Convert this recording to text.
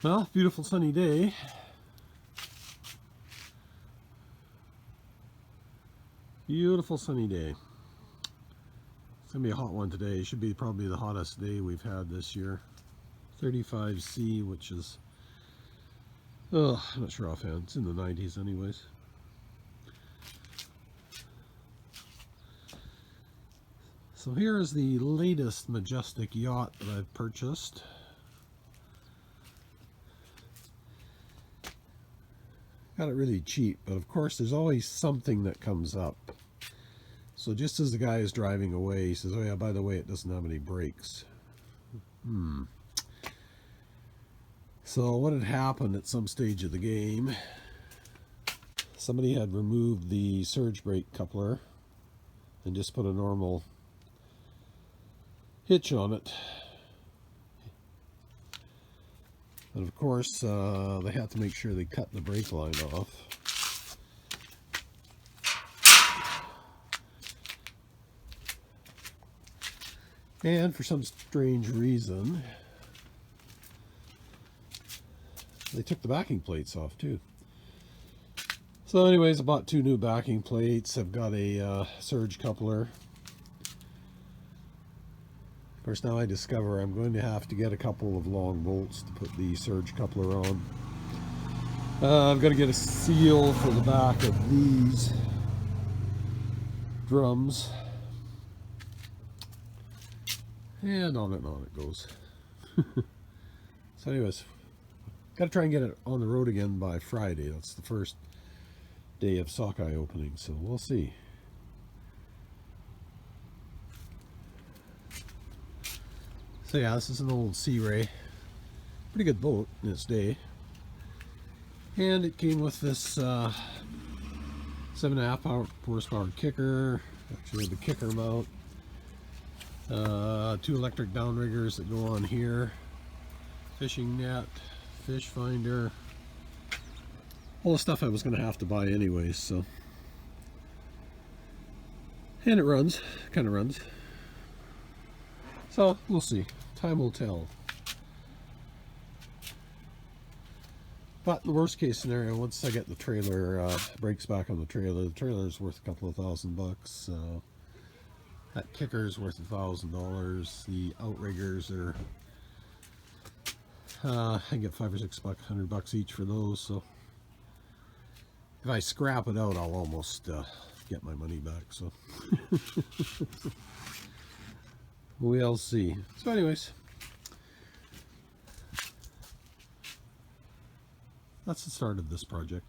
Well, beautiful sunny day. Beautiful sunny day. It's gonna be a hot one today. It should be probably the hottest day we've had this year. 35°C, which is, I'm not sure offhand. It's in the 90s anyways. So here is the latest Majestic yacht that I've purchased. Got it really cheap, but of course there's always something that comes up. So just as the guy is driving away, he says, oh yeah, by the way, it doesn't have any brakes. So what had happened at some stage of the game, somebody had removed the surge brake coupler and just put a normal hitch on it. And of course, they had to make sure they cut the brake line off. And for some strange reason, they took the backing plates off too. So anyways, I bought 2 new backing plates. I've got a surge coupler. Of course, now I discover I'm going to have to get a couple of long bolts to put the surge coupler on. I've got to get a seal for the back of these drums. And on it goes. So anyways, got to try and get it on the road again by Friday. That's the first day of sockeye opening, so we'll see. So yeah, this is an old Sea Ray. Pretty good boat in its day. And it came with this 7.5 horsepower kicker. Actually the kicker mount. 2 electric downriggers that go on here. Fishing net, fish finder. All the stuff I was going to have to buy anyways, so. And it runs, kind of runs. So, we'll see. Time will tell. But the worst case scenario, once I get the trailer, brakes back on the trailer is worth a couple of $1,000. That kicker is worth $1,000. The outriggers are, I can get $5 or $6, $100 each for those. So if I scrap it out, I'll almost get my money back. So we'll see. So anyways, that's the start of this project.